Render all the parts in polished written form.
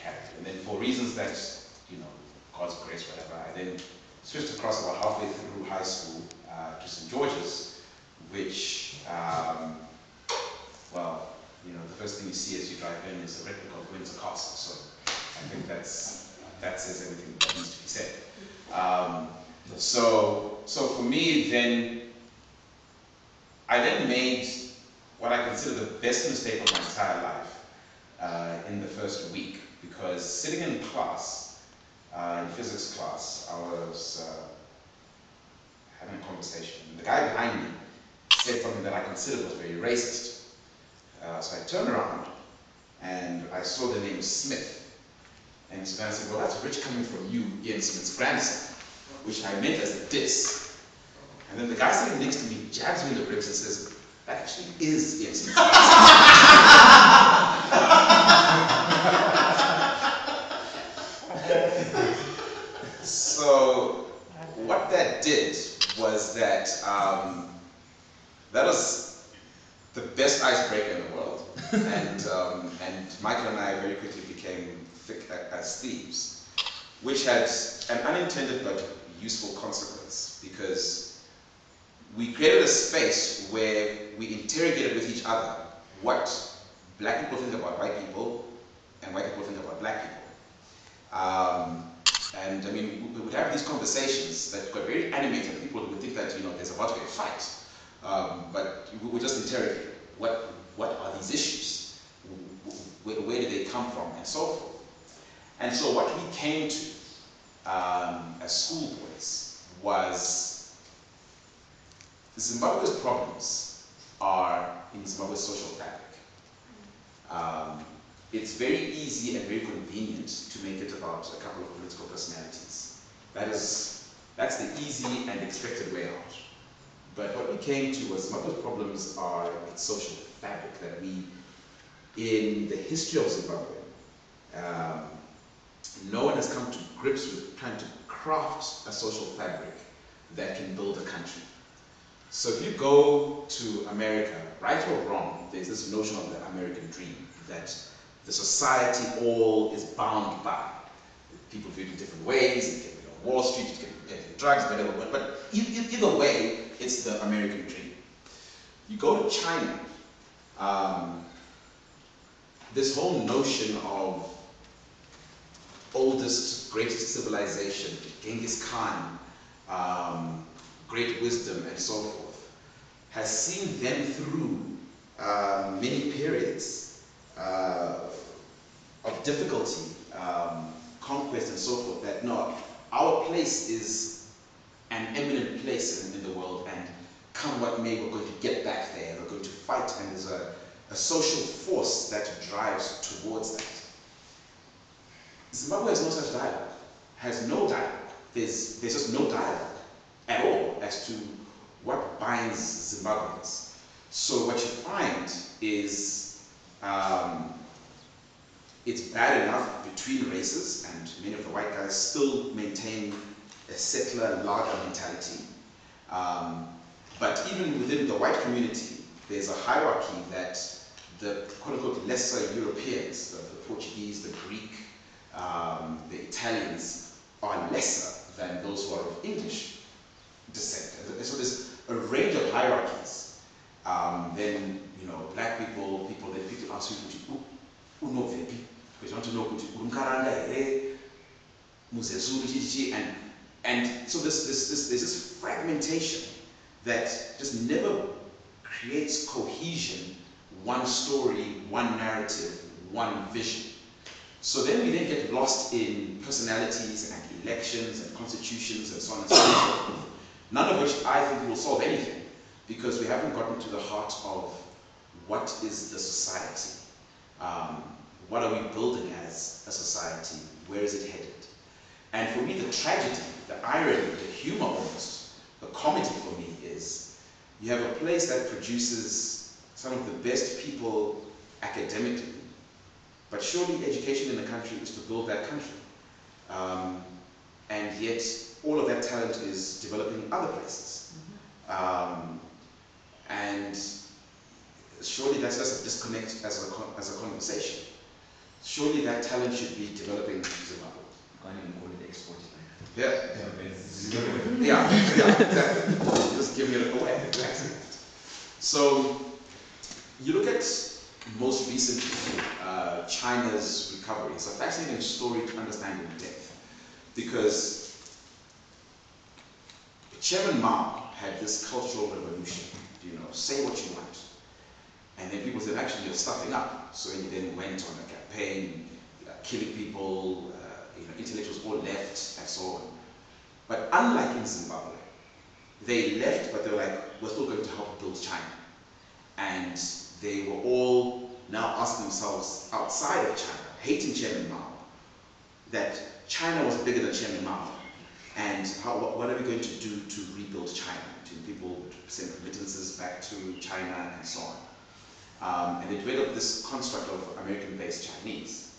carried. And then for reasons that, you know, God's grace, whatever, I then switched across about halfway through high school to St. George's, which, well, you know, the first thing you see as you drive in is a replica of Windsor Castle. So I think that says everything that needs to be said. So for me, then, I then made what I consider the best mistake of my entire life in the first week, because sitting in class, in physics class, I was having a conversation, and the guy behind me said something that I considered was very racist. So I turned around and I saw the name Smith. And so I said, well, that's rich coming from you, Ian Smith's grandson, which I meant as a diss. And then the guy sitting next to me jabs me in the ribs and says, that actually is Ian Smith's grandson. So what that did was that that was the best icebreaker in the world, and Michael and I very quickly became thick as thieves, which had an unintended but useful consequence, because we created a space where we interrogated with each other what black people think about white people and white people think about black people. And I mean, we would have these conversations that got very animated. People would think that, you know, there's about to be a fight. But we would just interrogate, what are these issues? Where do they come from? And so forth. And so what we came to as schoolboys was Zimbabwe's problems are in Zimbabwe's social fabric. It's very easy and very convenient to make it about a couple of political personalities. That's the easy and expected way out. But what we came to was Zimbabwe's problems are its social fabric, that we, in the history of Zimbabwe, no one has come to grips with trying to craft a social fabric that can build a country. So if you go to America, right or wrong, there's this notion of the American dream, that the society all is bound by. People do it in different ways. It can be on Wall Street, it can be drugs, whatever. But either way, it's the American dream. You go to China, this whole notion of oldest, greatest civilization, Genghis Khan, great wisdom, and so forth, has seen them through many periods of difficulty, conquest, and so forth, that no, our place is an eminent place in the world, and come what may, we're going to get back there, we're going to fight, and there's a social force that drives towards that. Zimbabwe has no such dialogue, has no dialogue. There's just no dialogue at all as to what binds Zimbabweans. So what you find is it's bad enough between races, and many of the white guys still maintain a settler larger mentality. But even within the white community, there's a hierarchy that the quote-unquote lesser Europeans, the Portuguese, the Greek, the Italians, are lesser than those who are of English descent. And so there's a range of hierarchies. Then, you know, black people ask you, because you want to know, and so there's this fragmentation that just never creates cohesion, one story, one narrative, one vision. So then we get lost in personalities and elections and constitutions and so on and so forth, none of which I think will solve anything, because we haven't gotten to the heart of what is the society. What are we building as a society? Where is it headed? And for me, the tragedy, the irony, the humor almost, the comedy for me is, you have a place that produces some of the best people academically, but surely education in the country is to build that country. And yet, all of that talent is developing in other places. And surely that's just a disconnect as a conversation. surely that talent should be developing in Zimbabwe. Can't even call it exported like Yeah. that. Yeah, exactly. Just giving it away. Exactly. So you look at most recently China's recovery. It's a fascinating story to understand in depth because Chairman Mao had this cultural revolution. Say what you want. And then people said, actually, you're stuffing up. So he then went on a campaign, killing people, intellectuals all left, and so on. But unlike in Zimbabwe, they left, but they were like, we're still going to help build China. And they were all now asking themselves, outside of China, hating Chairman Mao, that China was bigger than Chairman Mao. And what are we going to do to rebuild China? Do people send remittances back to China and so on? And they developed this construct of American-based Chinese.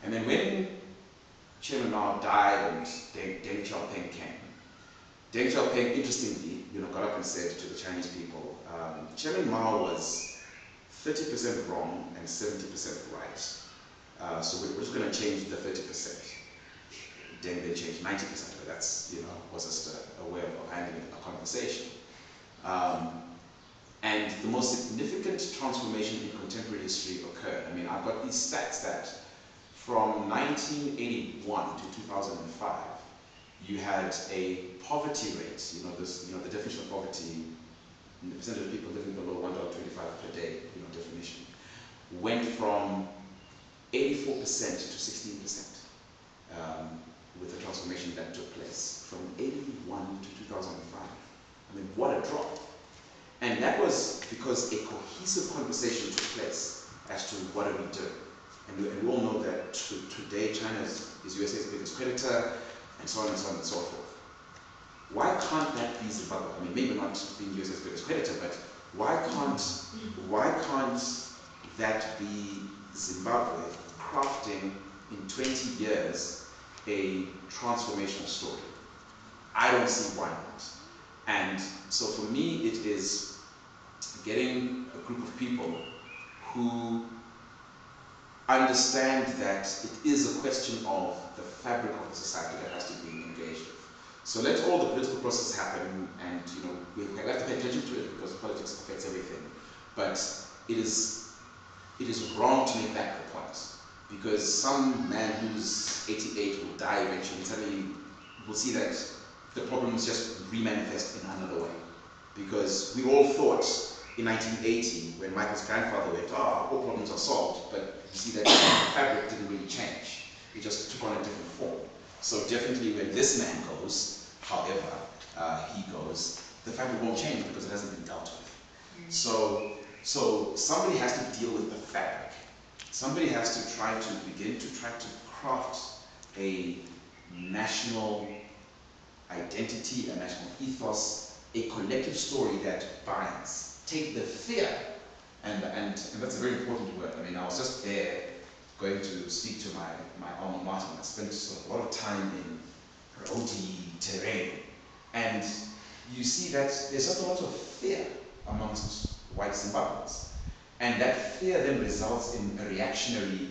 And then when Chairman Mao died and Deng Xiaoping came, Deng Xiaoping, interestingly, got up and said to the Chinese people, Chairman Mao was 30% wrong and 70% right. So we're just going to change the 30%. Deng then changed 90%, but that's, was just a way of handling a conversation. And the most significant transformation in contemporary history occurred. I mean, I've got these stats that from 1981 to 2005, you had a poverty rate, the definition of poverty, the percentage of people living below $1.25 per day, definition, went from 84% to 16%. With the transformation that took place from 81 to 2005. I mean, what a drop. And that was because a cohesive conversation took place as to what are we doing. And we all know that today China is USA's biggest creditor, and so on and so on and so forth. Why can't that be Zimbabwe? I mean, maybe not being USA's biggest creditor, but why can't that be Zimbabwe crafting in 20 years a transformational story? I don't see why not. And so for me, it is getting a group of people who understand that it is a question of the fabric of the society that has to be engaged with. So let all the political process happen, and we have to pay attention to it because politics affects everything. But it is wrong to make that the point. Because some man who's 88 will die eventually, and suddenly we'll see that the problems just remanifest in another way. Because we all thought in 1980, when Michael's grandfather went, all problems are solved, but you see that the fabric didn't really change. It just took on a different form. So definitely when this man goes, however he goes, the fabric won't change because it hasn't been dealt with. So somebody has to deal with the fabric. Somebody has to begin to craft a national identity, a national ethos, a collective story that binds. Take the fear, and that's a very important word. I mean, I was just there going to speak to my alma mater. I spent a lot of time in roady terrain, and you see that there's just a lot of fear amongst white Zimbabweans. And that fear then results in a reactionary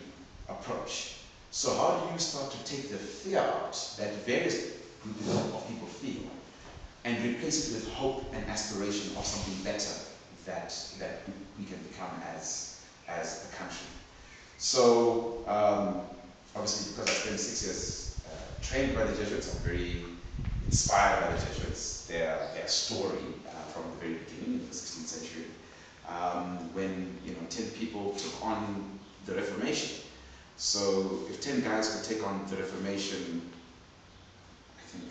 approach. So how do you start to take the fear out that various groups of people feel and replace it with hope and aspiration of something better that we can become as a country? So obviously, because I spent 6 years trained by the Jesuits, I'm very inspired by the Jesuits, their story from the very beginning of the 16th century. When 10 people took on the Reformation. So if 10 guys could take on the Reformation, I think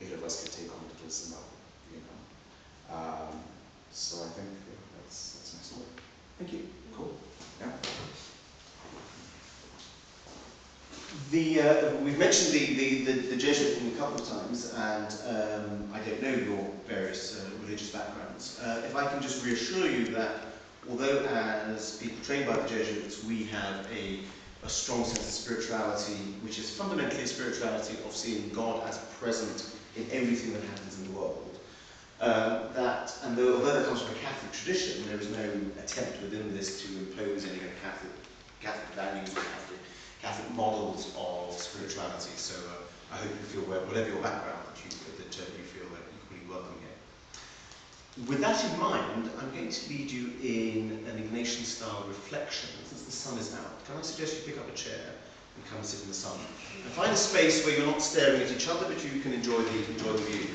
8 of us could take on little Zimbabwe. So I think that's my story. Thank you. Cool. Yeah. We've mentioned the Jesuit thing a couple of times, and I don't know your various religious backgrounds. If I can just reassure you that although as people trained by the Jesuits we have a strong sense of spirituality, which is fundamentally a spirituality of seeing God as present in everything that happens in the world, and although that comes from a Catholic tradition, there is no attempt within this to impose any kind of Catholic values or Catholic different models of spirituality. So I hope you feel, whatever your background, that you feel equally welcome here. With that in mind, I'm going to lead you in an Ignatian-style reflection. Since the sun is out, can I suggest you pick up a chair and come and sit in the sun? And find a space where you're not staring at each other, but you can enjoy the view.